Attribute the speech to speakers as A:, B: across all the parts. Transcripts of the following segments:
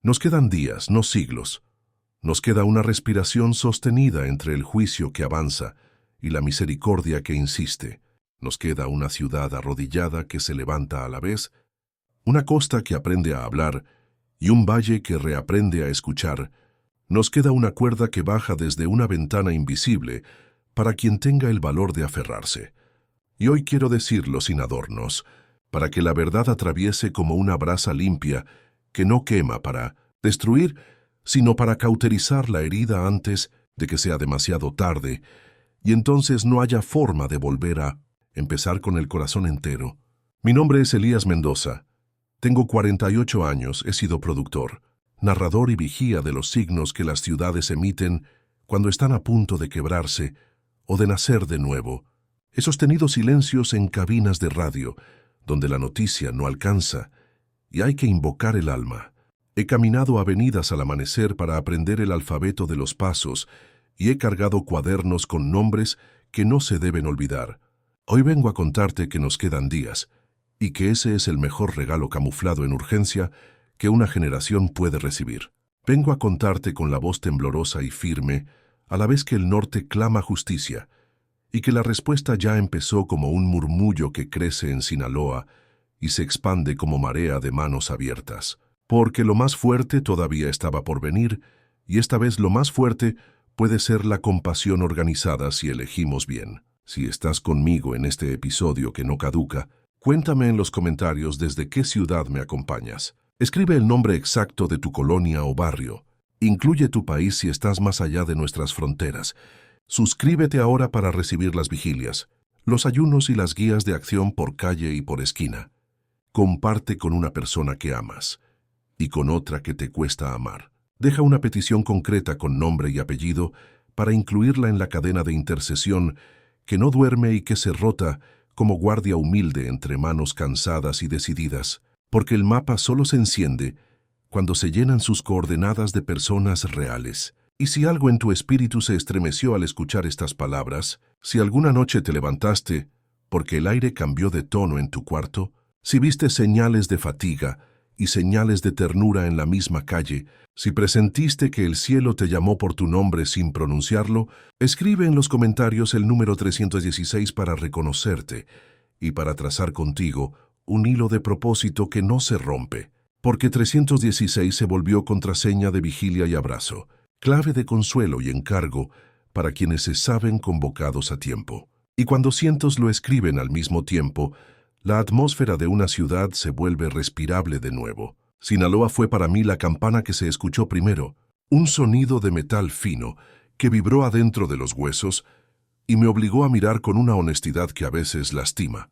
A: Nos quedan días, no siglos. Nos queda una respiración sostenida entre el juicio que avanza y la misericordia que insiste. Nos queda una ciudad arrodillada que se levanta a la vez, una costa que aprende a hablar y un valle que reaprende a escuchar. Nos queda una cuerda que baja desde una ventana invisible para quien tenga el valor de aferrarse. Y hoy quiero decirlo sin adornos, para que la verdad atraviese como una brasa limpia que no quema para destruir, sino para cauterizar la herida antes de que sea demasiado tarde, y entonces no haya forma de volver a empezar con el corazón entero. Mi nombre es Elías Mendoza. Tengo 48 años, he sido productor, narrador y vigía de los signos que las ciudades emiten cuando están a punto de quebrarse o de nacer de nuevo. He sostenido silencios en cabinas de radio, donde la noticia no alcanza, y hay que invocar el alma. He caminado avenidas al amanecer para aprender el alfabeto de los pasos, y he cargado cuadernos con nombres que no se deben olvidar. Hoy vengo a contarte que nos quedan días, y que ese es el mejor regalo camuflado en urgencia que una generación puede recibir. Vengo a contarte con la voz temblorosa y firme, a la vez que el norte clama justicia, y que la respuesta ya empezó como un murmullo que crece en Sinaloa y se expande como marea de manos abiertas. Porque lo más fuerte todavía estaba por venir, y esta vez lo más fuerte puede ser la compasión organizada si elegimos bien. Si estás conmigo en este episodio que no caduca, cuéntame en los comentarios desde qué ciudad me acompañas. Escribe el nombre exacto de tu colonia o barrio. Incluye tu país si estás más allá de nuestras fronteras. Suscríbete ahora para recibir las vigilias, los ayunos y las guías de acción por calle y por esquina. Comparte con una persona que amas y con otra que te cuesta amar. Deja una petición concreta con nombre y apellido para incluirla en la cadena de intercesión que no duerme y que se rota como guardia humilde entre manos cansadas y decididas, porque el mapa solo se enciende cuando se llenan sus coordenadas de personas reales. Y si algo en tu espíritu se estremeció al escuchar estas palabras, si alguna noche te levantaste porque el aire cambió de tono en tu cuarto, si viste señales de fatiga y señales de ternura en la misma calle, si presentiste que el cielo te llamó por tu nombre sin pronunciarlo, escribe en los comentarios el número 316 para reconocerte y para trazar contigo un hilo de propósito que no se rompe, porque 316 se volvió contraseña de vigilia y abrazo, clave de consuelo y encargo para quienes se saben convocados a tiempo. Y cuando cientos lo escriben al mismo tiempo, la atmósfera de una ciudad se vuelve respirable de nuevo. Sinaloa fue para mí la campana que se escuchó primero, un sonido de metal fino que vibró adentro de los huesos y me obligó a mirar con una honestidad que a veces lastima.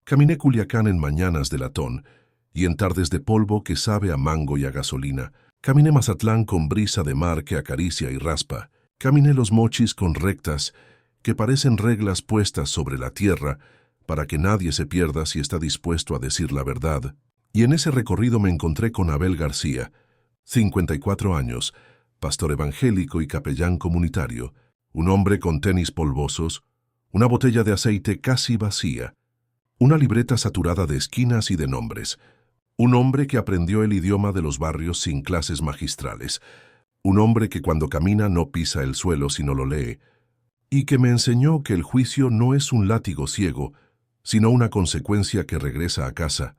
A: Caminé Culiacán en mañanas de latón y en tardes de polvo que sabe a mango y a gasolina. Caminé Mazatlán con brisa de mar que acaricia y raspa. Caminé Los Mochis con rectas que parecen reglas puestas sobre la tierra para que nadie se pierda si está dispuesto a decir la verdad. Y en ese recorrido me encontré con Abel García, 54 años, pastor evangélico y capellán comunitario, un hombre con tenis polvosos, una botella de aceite casi vacía, una libreta saturada de esquinas y de nombres, un hombre que aprendió el idioma de los barrios sin clases magistrales, un hombre que cuando camina no pisa el suelo sino lo lee, y que me enseñó que el juicio no es un látigo ciego, sino una consecuencia que regresa a casa,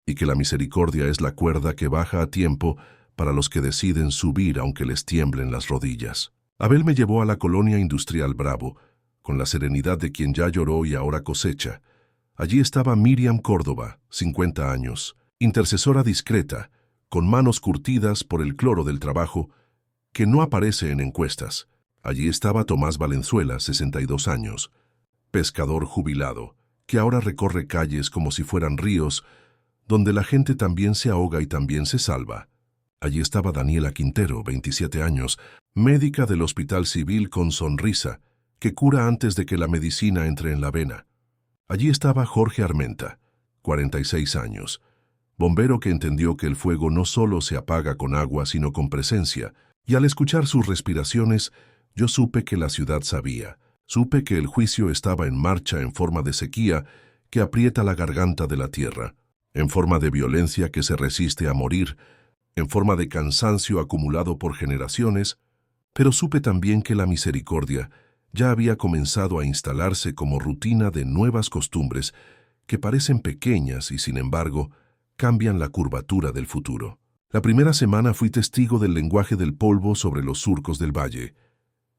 A: y que la misericordia es la cuerda que baja a tiempo para los que deciden subir aunque les tiemblen las rodillas. Abel me llevó a la colonia industrial Bravo, con la serenidad de quien ya lloró y ahora cosecha. Allí estaba Miriam Córdoba, 50 años, intercesora discreta, con manos curtidas por el cloro del trabajo, que no aparece en encuestas. Allí estaba Tomás Valenzuela, 62 años, pescador jubilado, que ahora recorre calles como si fueran ríos, donde la gente también se ahoga y también se salva. Allí estaba Daniela Quintero, 27 años, médica del Hospital Civil con sonrisa, que cura antes de que la medicina entre en la vena. Allí estaba Jorge Armenta, 46 años, bombero que entendió que el fuego no solo se apaga con agua sino con presencia, y al escuchar sus respiraciones, yo supe que la ciudad sabía. Supe que el juicio estaba en marcha en forma de sequía que aprieta la garganta de la tierra, en forma de violencia que se resiste a morir, en forma de cansancio acumulado por generaciones, pero supe también que la misericordia ya había comenzado a instalarse como rutina de nuevas costumbres que parecen pequeñas y, sin embargo, cambian la curvatura del futuro. La primera semana fui testigo del lenguaje del polvo sobre los surcos del valle.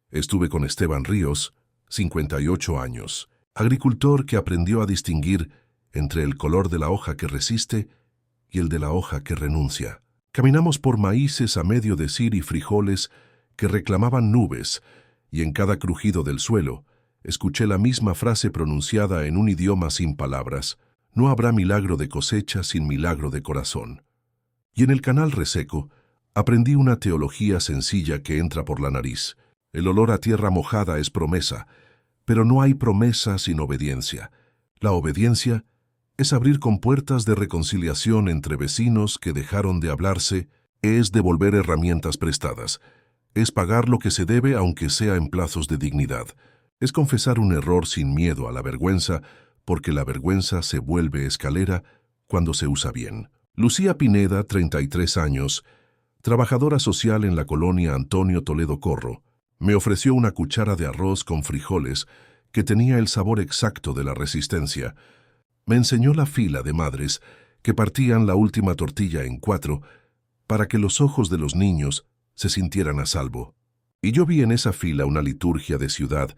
A: Estuve con Esteban Ríos, 58 años, agricultor que aprendió a distinguir entre el color de la hoja que resiste y el de la hoja que renuncia. Caminamos por maíces a medio decir y frijoles que reclamaban nubes, y en cada crujido del suelo escuché la misma frase pronunciada en un idioma sin palabras: no habrá milagro de cosecha sin milagro de corazón. Y en el canal reseco aprendí una teología sencilla que entra por la nariz. El olor a tierra mojada es promesa, pero no hay promesa sin obediencia. La obediencia es abrir compuertas de reconciliación entre vecinos que dejaron de hablarse, es devolver herramientas prestadas, es pagar lo que se debe aunque sea en plazos de dignidad, es confesar un error sin miedo a la vergüenza, porque la vergüenza se vuelve escalera cuando se usa bien. Lucía Pineda, 33 años, trabajadora social en la colonia Antonio Toledo Corro, me ofreció una cuchara de arroz con frijoles que tenía el sabor exacto de la resistencia. Me enseñó la fila de madres que partían la última tortilla en 4 para que los ojos de los niños se sintieran a salvo. Y yo vi en esa fila una liturgia de ciudad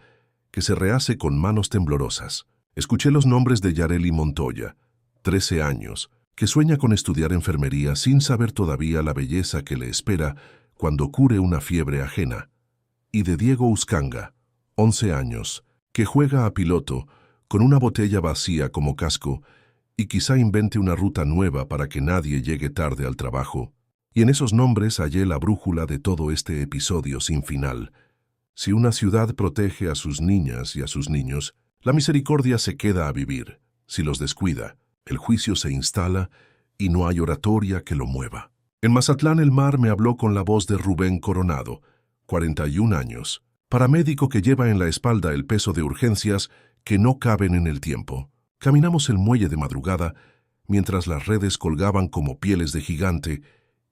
A: que se rehace con manos temblorosas. Escuché los nombres de Yareli Montoya, 13 años, que sueña con estudiar enfermería sin saber todavía la belleza que le espera cuando cure una fiebre ajena, y de Diego Uscanga, 11 años, que juega a piloto con una botella vacía como casco y quizá invente una ruta nueva para que nadie llegue tarde al trabajo. Y en esos nombres hallé la brújula de todo este episodio sin final. Si una ciudad protege a sus niñas y a sus niños, la misericordia se queda a vivir. Si los descuida, el juicio se instala y no hay oratoria que lo mueva. En Mazatlán el mar me habló con la voz de Rubén Coronado, 41 años, paramédico que lleva en la espalda el peso de urgencias que no caben en el tiempo. Caminamos el muelle de madrugada, mientras las redes colgaban como pieles de gigante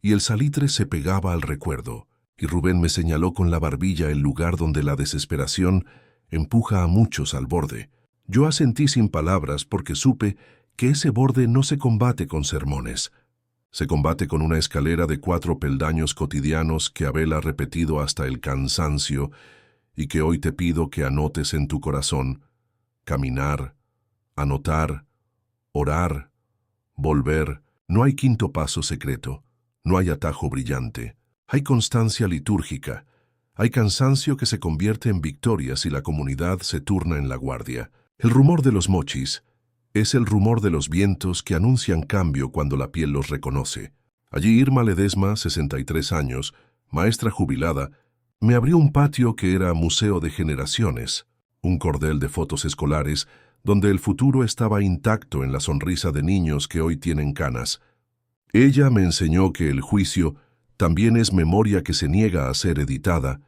A: y el salitre se pegaba al recuerdo, y Rubén me señaló con la barbilla el lugar donde la desesperación empuja a muchos al borde. Yo asentí sin palabras porque supe que ese borde no se combate con sermones. Se combate con una escalera de 4 peldaños cotidianos que Abel ha repetido hasta el cansancio y que hoy te pido que anotes en tu corazón: caminar, anotar, orar, volver. No hay quinto paso secreto, no hay atajo brillante. Hay constancia litúrgica, hay cansancio que se convierte en victoria si la comunidad se turna en la guardia. El rumor de los mochis es el rumor de los vientos que anuncian cambio cuando la piel los reconoce. Allí Irma Ledesma, 63 años, maestra jubilada, me abrió un patio que era museo de generaciones, un cordel de fotos escolares donde el futuro estaba intacto en la sonrisa de niños que hoy tienen canas. Ella me enseñó que el juicio también es memoria que se niega a ser editada.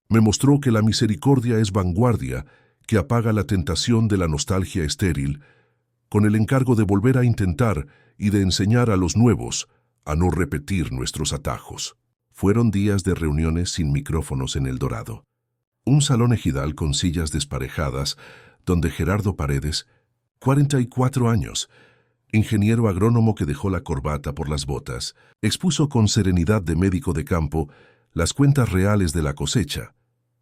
A: Me mostró que la misericordia es vanguardia que apaga la tentación de la nostalgia estéril, con el encargo de volver a intentar y de enseñar a los nuevos a no repetir nuestros atajos. Fueron días de reuniones sin micrófonos en El Dorado. Un salón ejidal con sillas desparejadas, donde Gerardo Paredes, 44 años, ingeniero agrónomo que dejó la corbata por las botas, expuso con serenidad de médico de campo las cuentas reales de la cosecha,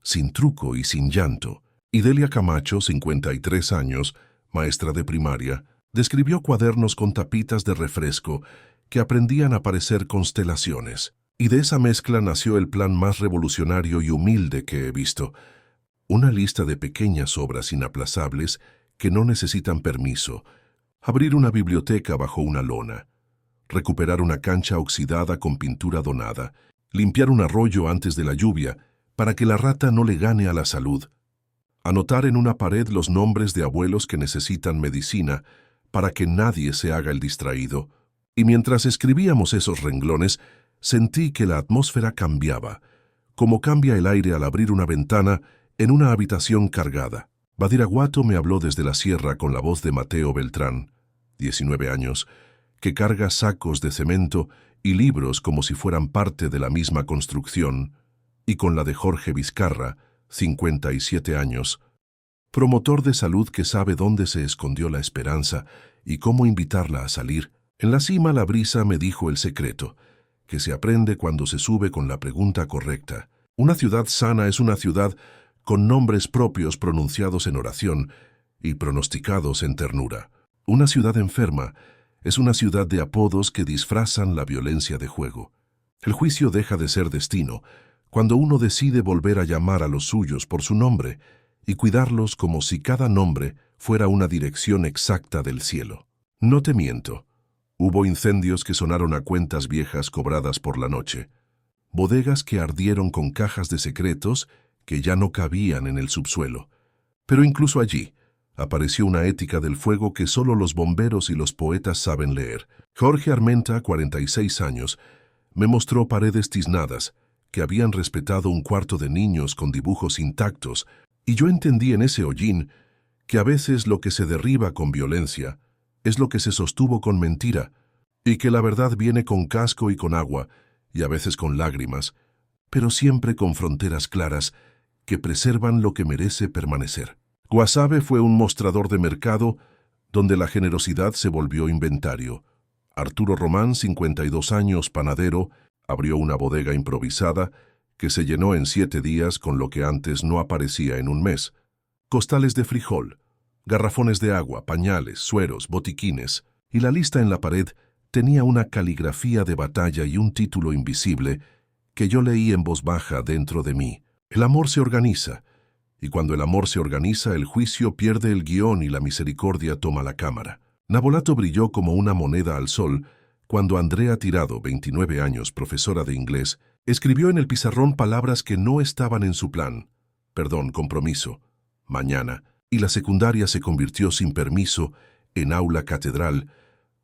A: sin truco y sin llanto. Y Delia Camacho, 53 años, maestra de primaria, describió cuadernos con tapitas de refresco que aprendían a parecer constelaciones. Y de esa mezcla nació el plan más revolucionario y humilde que he visto: una lista de pequeñas obras inaplazables que no necesitan permiso, abrir una biblioteca bajo una lona, recuperar una cancha oxidada con pintura donada, limpiar un arroyo antes de la lluvia para que la rata no le gane a la salud, anotar en una pared los nombres de abuelos que necesitan medicina para que nadie se haga el distraído. Y mientras escribíamos esos renglones, sentí que la atmósfera cambiaba, como cambia el aire al abrir una ventana en una habitación cargada. Badiraguato me habló desde la sierra con la voz de Mateo Beltrán, 19 años, que carga sacos de cemento y libros como si fueran parte de la misma construcción, y con la de Jorge Vizcarra, 57 años, promotor de salud que sabe dónde se escondió la esperanza y cómo invitarla a salir. En la cima la brisa me dijo el secreto, que se aprende cuando se sube con la pregunta correcta. Una ciudad sana es una ciudad con nombres propios pronunciados en oración y pronosticados en ternura. Una ciudad enferma es una ciudad de apodos que disfrazan la violencia de juego. El juicio deja de ser destino cuando uno decide volver a llamar a los suyos por su nombre y cuidarlos como si cada nombre fuera una dirección exacta del cielo. No te miento, hubo incendios que sonaron a cuentas viejas cobradas por la noche, bodegas que ardieron con cajas de secretos que ya no cabían en el subsuelo. Pero incluso allí apareció una ética del fuego que solo los bomberos y los poetas saben leer. Jorge Armenta, 46 años, me mostró paredes tiznadas que habían respetado un cuarto de niños con dibujos intactos, y yo entendí en ese hollín que a veces lo que se derriba con violencia es lo que se sostuvo con mentira, y que la verdad viene con casco y con agua, y a veces con lágrimas, pero siempre con fronteras claras que preservan lo que merece permanecer. Guasave fue un mostrador de mercado donde la generosidad se volvió inventario. Arturo Román, 52 años, panadero, abrió una bodega improvisada que se llenó en 7 días con lo que antes no aparecía en un mes. Costales de frijol, garrafones de agua, pañales, sueros, botiquines, y la lista en la pared tenía una caligrafía de batalla y un título invisible que yo leí en voz baja dentro de mí. El amor se organiza, y cuando el amor se organiza, el juicio pierde el guión y la misericordia toma la cámara. Nabolato brilló como una moneda al sol cuando Andrea Tirado, 29 años, profesora de inglés, escribió en el pizarrón palabras que no estaban en su plan. Compromiso, mañana, y la secundaria se convirtió sin permiso en aula catedral,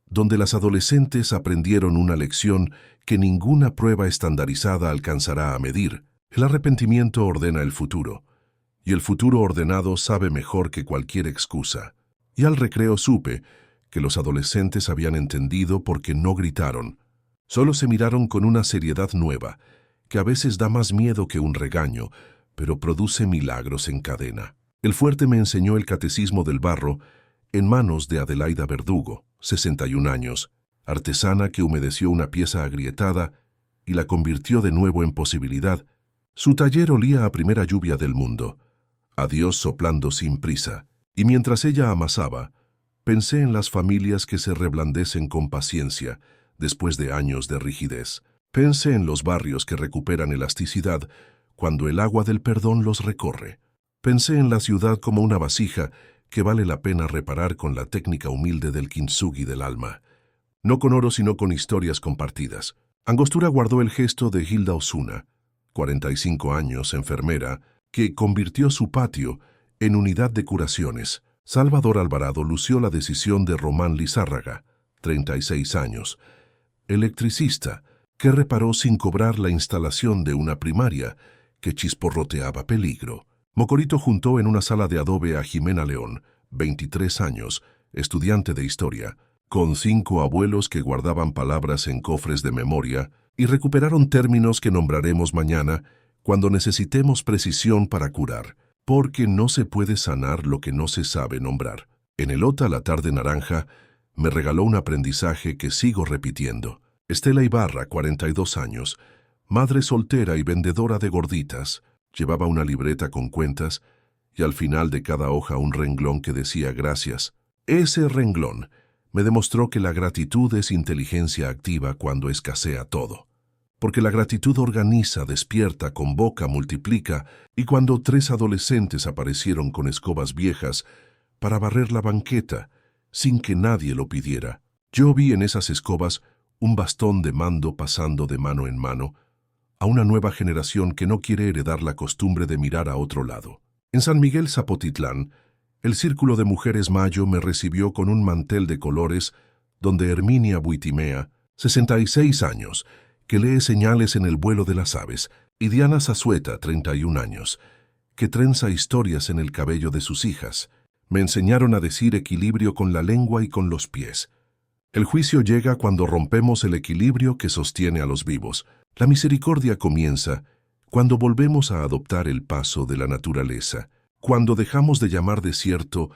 A: donde las adolescentes aprendieron una lección que ninguna prueba estandarizada alcanzará a medir. El arrepentimiento ordena el futuro, y el futuro ordenado sabe mejor que cualquier excusa. Y al recreo supe que los adolescentes habían entendido porque no gritaron. Solo se miraron con una seriedad nueva, que a veces da más miedo que un regaño, pero produce milagros en cadena. El fuerte me enseñó el catecismo del barro en manos de Adelaida Verdugo, 61 años, artesana que humedeció una pieza agrietada y la convirtió de nuevo en posibilidad. Su taller olía a primera lluvia del mundo, a Dios soplando sin prisa, y mientras ella amasaba, pensé en las familias que se reblandecen con paciencia después de años de rigidez. Pensé en los barrios que recuperan elasticidad cuando el agua del perdón los recorre. Pensé en la ciudad como una vasija que vale la pena reparar con la técnica humilde del kintsugi del alma. No con oro, sino con historias compartidas. Angostura guardó el gesto de Hilda Osuna, 45 años, enfermera, que convirtió su patio en unidad de curaciones. Salvador Alvarado lució la decisión de Román Lizárraga, 36 años, electricista, que reparó sin cobrar la instalación de una primaria que chisporroteaba peligro. Mocorito juntó en una sala de adobe a Jimena León, 23 años, estudiante de historia, con 5 abuelos que guardaban palabras en cofres de memoria y recuperaron términos que nombraremos mañana cuando necesitemos precisión para curar, porque no se puede sanar lo que no se sabe nombrar. En el OTA La Tarde Naranja me regaló un aprendizaje que sigo repitiendo. Estela Ibarra, 42 años, madre soltera y vendedora de gorditas, llevaba una libreta con cuentas y al final de cada hoja un renglón que decía gracias. Ese renglón me demostró que la gratitud es inteligencia activa cuando escasea todo. Porque la gratitud organiza, despierta, convoca, multiplica, y cuando 3 adolescentes aparecieron con escobas viejas para barrer la banqueta, sin que nadie lo pidiera, yo vi en esas escobas un bastón de mando pasando de mano en mano a una nueva generación que no quiere heredar la costumbre de mirar a otro lado. En San Miguel Zapotitlán, el Círculo de Mujeres Mayo me recibió con un mantel de colores donde Herminia Buitimea, 66 años, que lee señales en el vuelo de las aves, y Diana Zazueta, 31 años, que trenza historias en el cabello de sus hijas, me enseñaron a decir equilibrio con la lengua y con los pies. El juicio llega cuando rompemos el equilibrio que sostiene a los vivos. La misericordia comienza cuando volvemos a adoptar el paso de la naturaleza, cuando dejamos de llamar desierto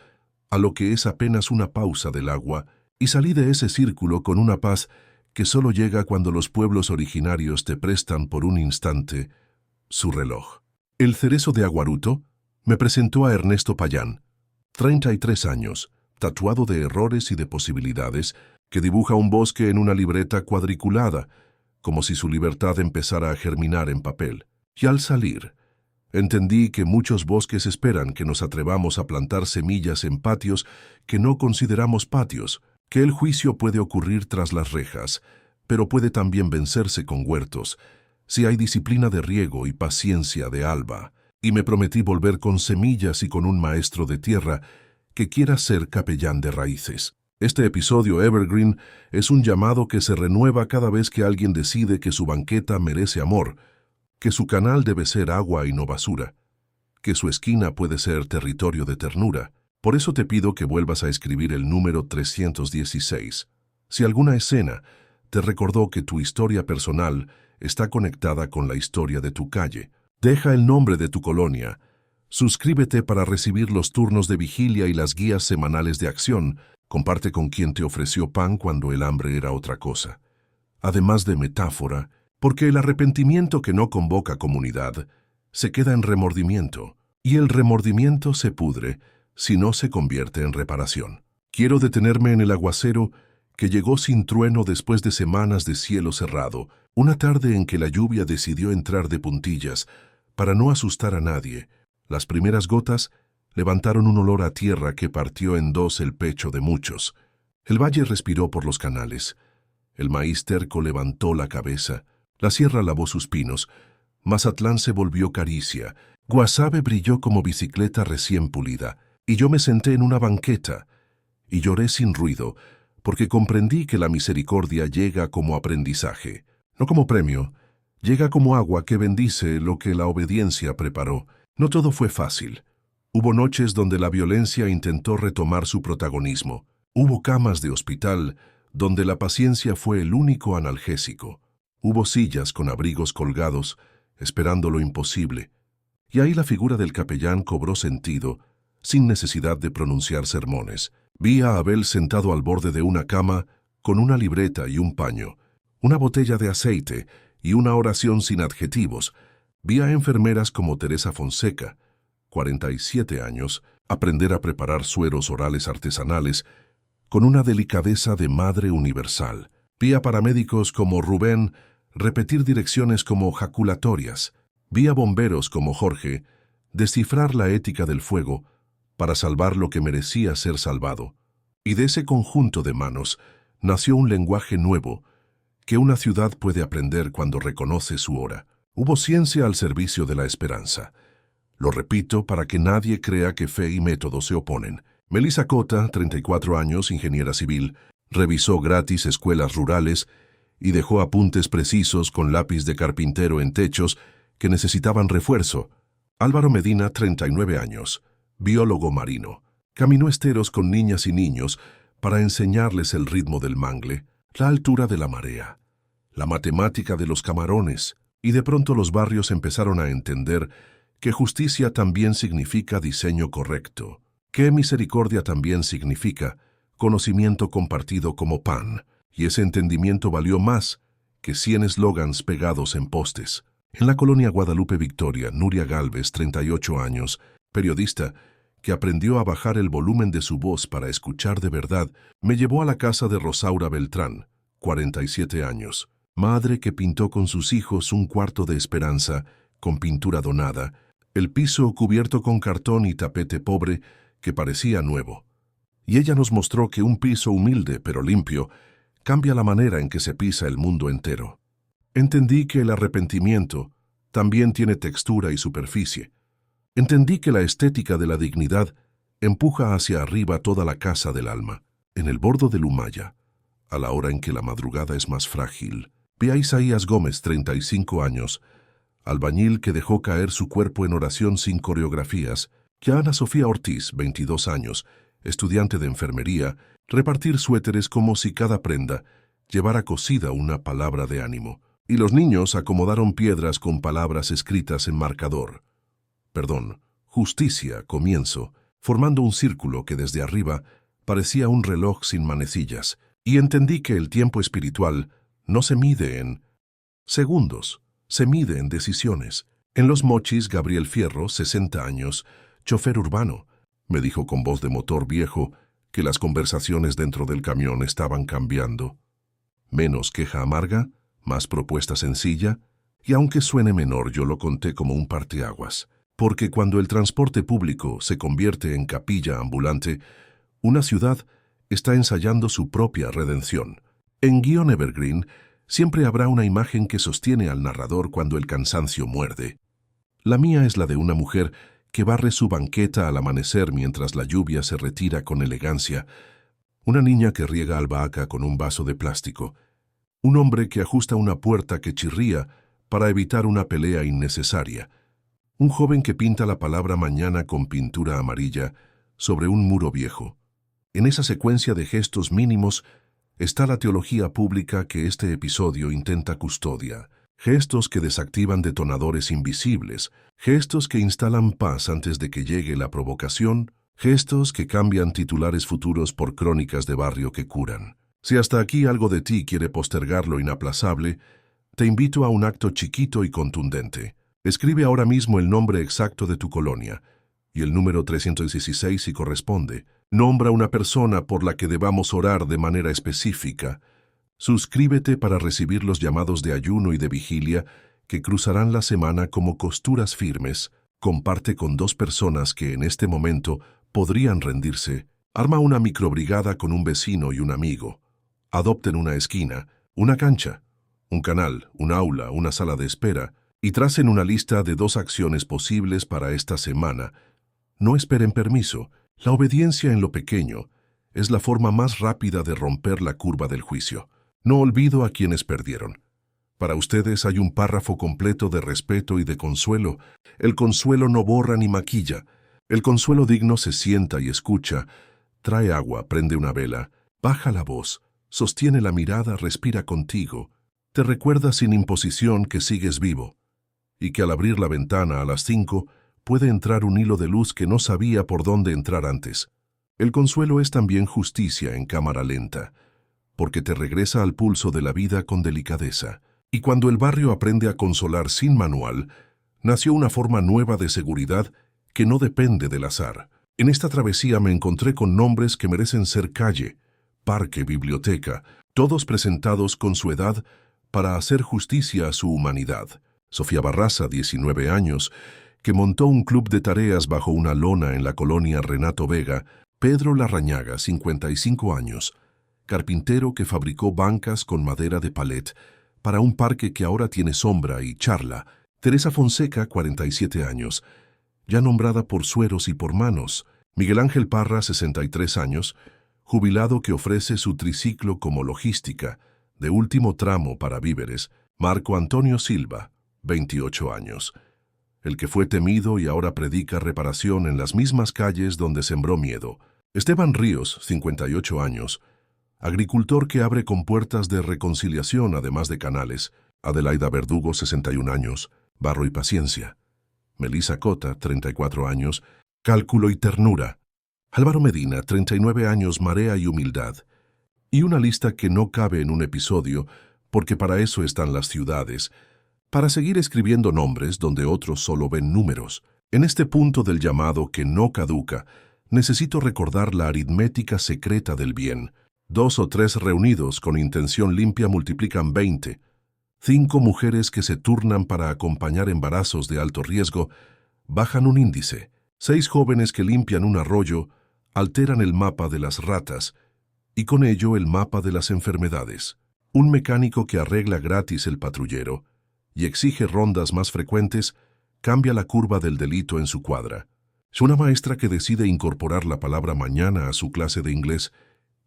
A: a lo que es apenas una pausa del agua y salí de ese círculo con una paz que solo llega cuando los pueblos originarios te prestan por un instante su reloj. El cerezo de Aguaruto me presentó a Ernesto Payán, 33 años, tatuado de errores y de posibilidades, que dibuja un bosque en una libreta cuadriculada, como si su libertad empezara a germinar en papel. Y al salir, entendí que muchos bosques esperan que nos atrevamos a plantar semillas en patios que no consideramos patios, que el juicio puede ocurrir tras las rejas, pero puede también vencerse con huertos, si hay disciplina de riego y paciencia de alba. Y me prometí volver con semillas y con un maestro de tierra que quiera ser capellán de raíces. Este episodio Evergreen es un llamado que se renueva cada vez que alguien decide que su banqueta merece amor, que su canal debe ser agua y no basura, que su esquina puede ser territorio de ternura. Por eso te pido que vuelvas a escribir el número 316. Si alguna escena te recordó que tu historia personal está conectada con la historia de tu calle, deja el nombre de tu colonia. Suscríbete para recibir los turnos de vigilia y las guías semanales de acción. Comparte con quien te ofreció pan cuando el hambre era otra cosa. Además de metáfora, porque el arrepentimiento que no convoca comunidad se queda en remordimiento, y el remordimiento se pudre si no se convierte en reparación. Quiero detenerme en el aguacero que llegó sin trueno después de semanas de cielo cerrado, una tarde en que la lluvia decidió entrar de puntillas para no asustar a nadie. Las primeras gotas levantaron un olor a tierra que partió en dos el pecho de muchos. El valle respiró por los canales. El maíz terco levantó la cabeza. La sierra lavó sus pinos. Mazatlán se volvió caricia. Guasave brilló como bicicleta recién pulida. Y yo me senté en una banqueta y lloré sin ruido, porque comprendí que la misericordia llega como aprendizaje, no como premio. Llega como agua que bendice lo que la obediencia preparó. No todo fue fácil. Hubo noches donde la violencia intentó retomar su protagonismo. Hubo camas de hospital donde la paciencia fue el único analgésico. Hubo sillas con abrigos colgados, esperando lo imposible. Y ahí la figura del capellán cobró sentido, sin necesidad de pronunciar sermones. Vi a Abel sentado al borde de una cama, con una libreta y un paño, una botella de aceite y una oración sin adjetivos. Vi a enfermeras como Teresa Fonseca, 47 años, aprender a preparar sueros orales artesanales con una delicadeza de madre universal. Vi a paramédicos como Rubén repetir direcciones como jaculatorias. Vi a bomberos como Jorge descifrar la ética del fuego para salvar lo que merecía ser salvado. Y de ese conjunto de manos nació un lenguaje nuevo que una ciudad puede aprender cuando reconoce su hora. Hubo ciencia al servicio de la esperanza. Lo repito para que nadie crea que fe y método se oponen. Melissa Cota, 34 años, ingeniera civil, revisó gratis escuelas rurales y dejó apuntes precisos con lápiz de carpintero en techos que necesitaban refuerzo. Álvaro Medina, 39 años, biólogo marino, caminó esteros con niñas y niños para enseñarles el ritmo del mangle, la altura de la marea, la matemática de los camarones, y de pronto los barrios empezaron a entender que justicia también significa diseño correcto, que misericordia también significa conocimiento compartido como pan, y ese entendimiento valió más que 100 eslogans pegados en postes. En la colonia Guadalupe Victoria, Nuria Gálvez, 38 años, periodista, que aprendió a bajar el volumen de su voz para escuchar de verdad, me llevó a la casa de Rosaura Beltrán, 47 años, madre que pintó con sus hijos un cuarto de esperanza, con pintura donada, el piso cubierto con cartón y tapete pobre que parecía nuevo. Y ella nos mostró que un piso humilde pero limpio cambia la manera en que se pisa el mundo entero. Entendí que el arrepentimiento también tiene textura y superficie. Entendí que la estética de la dignidad empuja hacia arriba toda la casa del alma. En el bordo del Humaya, a la hora en que la madrugada es más frágil, vi a Isaías Gómez, 35 años, albañil que dejó caer su cuerpo en oración sin coreografías, que a Ana Sofía Ortiz, 22 años, estudiante de enfermería, repartir suéteres como si cada prenda llevara cosida una palabra de ánimo. Y los niños acomodaron piedras con palabras escritas en marcador. Perdón, justicia, comienzo, formando un círculo que desde arriba parecía un reloj sin manecillas, y entendí que el tiempo espiritual no se mide en segundos, se mide en decisiones. En Los Mochis, Gabriel Fierro, 60 años, chofer urbano, me dijo con voz de motor viejo que las conversaciones dentro del camión estaban cambiando. Menos queja amarga, más propuesta sencilla, y aunque suene menor, yo lo conté como un parteaguas, porque cuando el transporte público se convierte en capilla ambulante, una ciudad está ensayando su propia redención. En Guion Evergreen siempre habrá una imagen que sostiene al narrador cuando el cansancio muerde. La mía es la de una mujer que barre su banqueta al amanecer mientras la lluvia se retira con elegancia, una niña que riega albahaca con un vaso de plástico, un hombre que ajusta una puerta que chirría para evitar una pelea innecesaria, un joven que pinta la palabra mañana con pintura amarilla sobre un muro viejo. En esa secuencia de gestos mínimos está la teología pública que este episodio intenta custodiar. Gestos que desactivan detonadores invisibles, gestos que instalan paz antes de que llegue la provocación, gestos que cambian titulares futuros por crónicas de barrio que curan. Si hasta aquí algo de ti quiere postergar lo inaplazable, te invito a un acto chiquito y contundente. Escribe ahora mismo el nombre exacto de tu colonia y el número 316 si corresponde. Nombra una persona por la que debamos orar de manera específica. Suscríbete para recibir los llamados de ayuno y de vigilia que cruzarán la semana como costuras firmes. Comparte con 2 personas que en este momento podrían rendirse. Arma una microbrigada con un vecino y un amigo. Adopten una esquina, una cancha, un canal, un aula, una sala de espera y tracen una lista de 2 acciones posibles para esta semana. No esperen permiso. La obediencia en lo pequeño es la forma más rápida de romper la curva del juicio. No olvido a quienes perdieron. Para ustedes hay un párrafo completo de respeto y de consuelo. El consuelo no borra ni maquilla. El consuelo digno se sienta y escucha. Trae agua, prende una vela, baja la voz, sostiene la mirada, respira contigo. Te recuerda sin imposición que sigues vivo y que al abrir la ventana a las 5 puede entrar un hilo de luz que no sabía por dónde entrar antes. El consuelo es también justicia en cámara lenta, porque te regresa al pulso de la vida con delicadeza. Y cuando el barrio aprende a consolar sin manual, nació una forma nueva de seguridad que no depende del azar. En esta travesía me encontré con nombres que merecen ser calle, parque, biblioteca, todos presentados con su edad para hacer justicia a su humanidad. Sofía Barraza, 19 años, que montó un club de tareas bajo una lona en la colonia Renato Vega. Pedro Larrañaga, 55 años, carpintero que fabricó bancas con madera de palet para un parque que ahora tiene sombra y charla. Teresa Fonseca, 47 años, ya nombrada por sueros y por manos. Miguel Ángel Parra, 63 años, jubilado que ofrece su triciclo como logística, de último tramo para víveres. Marco Antonio Silva, 28 años, el que fue temido y ahora predica reparación en las mismas calles donde sembró miedo. Esteban Ríos, 58 años, agricultor que abre compuertas de reconciliación además de canales. Adelaida Verdugo, 61 años, barro y paciencia. Melissa Cota, 34 años, cálculo y ternura. Álvaro Medina, 39 años, marea y humildad. Y una lista que no cabe en un episodio, porque para eso están las ciudades, para seguir escribiendo nombres donde otros solo ven números. En este punto del llamado que no caduca, necesito recordar la aritmética secreta del bien. 2 o 3 reunidos con intención limpia multiplican 20. 5 mujeres que se turnan para acompañar embarazos de alto riesgo bajan un índice. 6 jóvenes que limpian un arroyo alteran el mapa de las ratas y con ello el mapa de las enfermedades. Un mecánico que arregla gratis el patrullero y exige rondas más frecuentes cambia la curva del delito en su cuadra. Es una maestra que decide incorporar la palabra mañana a su clase de inglés,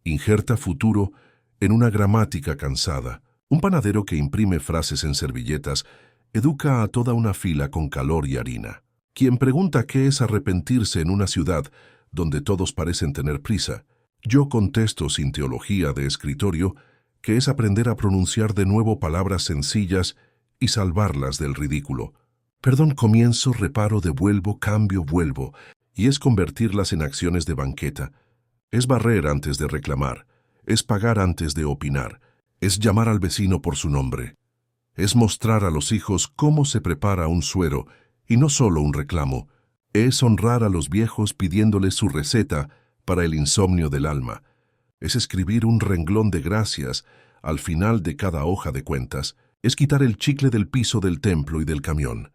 A: injerta futuro en una gramática cansada. Un panadero que imprime frases en servilletas educa a toda una fila con calor y harina. Quien pregunta qué es arrepentirse en una ciudad donde todos parecen tener prisa, Yo contesto sin teología de escritorio, que es aprender a pronunciar de nuevo palabras sencillas y salvarlas del ridículo. Perdón, comienzo, reparo, devuelvo, cambio, vuelvo, y es convertirlas en acciones de banqueta. Es barrer antes de reclamar, es pagar antes de opinar, es llamar al vecino por su nombre. Es mostrar a los hijos cómo se prepara un suero, y no solo un reclamo. Es honrar a los viejos pidiéndoles su receta para el insomnio del alma. Es escribir un renglón de gracias al final de cada hoja de cuentas. Es quitar el chicle del piso del templo y del camión,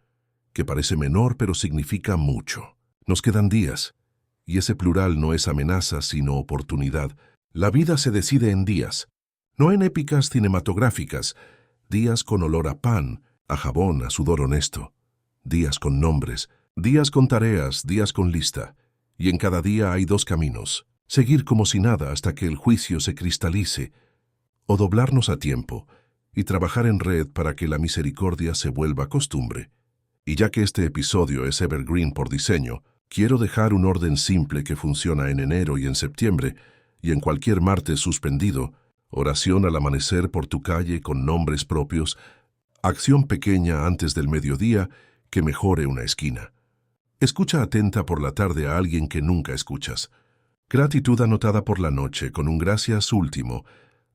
A: que parece menor pero significa mucho. Nos quedan días, y ese plural no es amenaza sino oportunidad. La vida se decide en días, no en épicas cinematográficas, días con olor a pan, a jabón, a sudor honesto, días con nombres, días con tareas, días con lista, y en cada día hay dos caminos: seguir como si nada hasta que el juicio se cristalice, o doblarnos a tiempo y trabajar en red para que la misericordia se vuelva costumbre. Y ya que este episodio es evergreen por diseño, quiero dejar un orden simple que funciona en enero y en septiembre, y en cualquier martes suspendido: oración al amanecer por tu calle con nombres propios, acción pequeña antes del mediodía que mejore una esquina. Escucha atenta por la tarde a alguien que nunca escuchas. Gratitud anotada por la noche con un gracias último,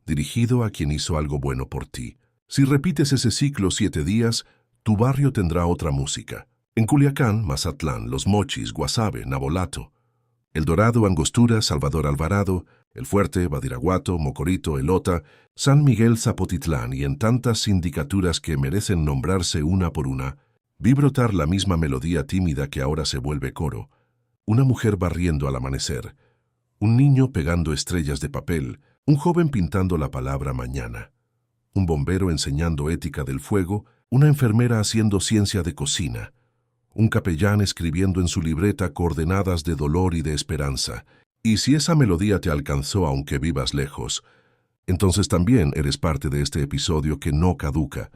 A: dirigido a quien hizo algo bueno por ti. Si repites ese ciclo 7 días, tu barrio tendrá otra música. En Culiacán, Mazatlán, Los Mochis, Guasave, Navolato, El Dorado, Angostura, Salvador Alvarado, El Fuerte, Badiraguato, Mocorito, Elota, San Miguel, Zapotitlán y en tantas sindicaturas que merecen nombrarse una por una, vi brotar la misma melodía tímida que ahora se vuelve coro. Una mujer barriendo al amanecer, un niño pegando estrellas de papel, un joven pintando la palabra mañana, un bombero enseñando ética del fuego, una enfermera haciendo ciencia de cocina, un capellán escribiendo en su libreta coordenadas de dolor y de esperanza. Y si esa melodía te alcanzó aunque vivas lejos, entonces también eres parte de este episodio que no caduca,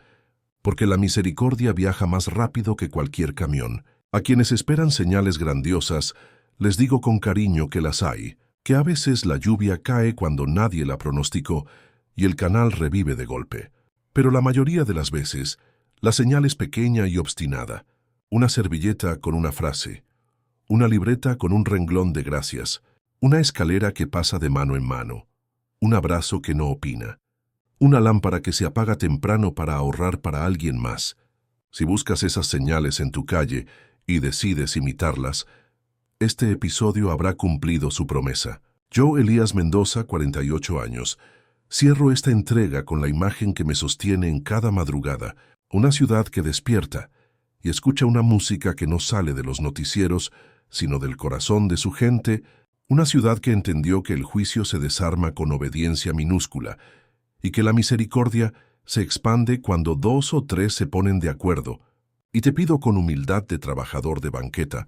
A: porque la misericordia viaja más rápido que cualquier camión. A quienes esperan señales grandiosas, les digo con cariño que las hay, que a veces la lluvia cae cuando nadie la pronosticó y el canal revive de golpe. Pero la mayoría de las veces, la señal es pequeña y obstinada. Una servilleta con una frase, una libreta con un renglón de gracias, una escalera que pasa de mano en mano, un abrazo que no opina, una lámpara que se apaga temprano para ahorrar para alguien más. Si buscas esas señales en tu calle y decides imitarlas, este episodio habrá cumplido su promesa. Yo, Elías Mendoza, 48 años, cierro esta entrega con la imagen que me sostiene en cada madrugada, una ciudad que despierta y escucha una música que no sale de los noticieros, sino del corazón de su gente, una ciudad que entendió que el juicio se desarma con obediencia minúscula y que la misericordia se expande cuando 2 o 3 se ponen de acuerdo. Y te pido con humildad de trabajador de banqueta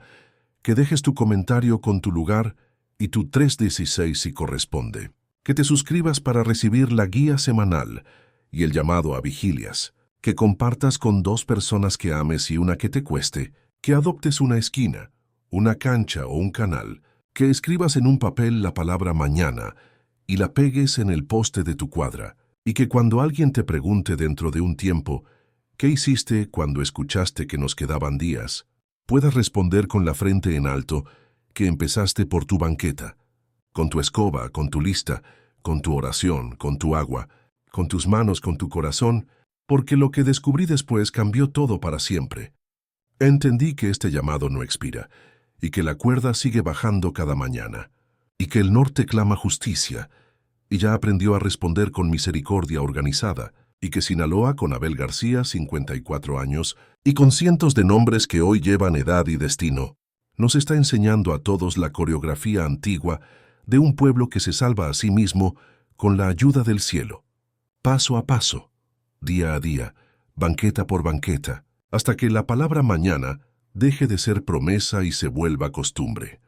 A: que dejes tu comentario con tu lugar y tu 316 si corresponde, que te suscribas para recibir la guía semanal y el llamado a vigilias, que compartas con 2 personas que ames y una que te cueste, que adoptes una esquina, una cancha o un canal, que escribas en un papel la palabra mañana y la pegues en el poste de tu cuadra, y que cuando alguien te pregunte dentro de un tiempo, ¿qué hiciste cuando escuchaste que nos quedaban días?, puedas responder con la frente en alto que empezaste por tu banqueta, con tu escoba, con tu lista, con tu oración, con tu agua, con tus manos, con tu corazón, porque lo que descubrí después cambió todo para siempre. Entendí que este llamado no expira, y que la cuerda sigue bajando cada mañana, y que el norte clama justicia, y ya aprendió a responder con misericordia organizada, y que Sinaloa con Abel García, 54 años, y con cientos de nombres que hoy llevan edad y destino, nos está enseñando a todos la coreografía antigua de un pueblo que se salva a sí mismo con la ayuda del cielo, paso a paso, día a día, banqueta por banqueta, hasta que la palabra mañana deje de ser promesa y se vuelva costumbre.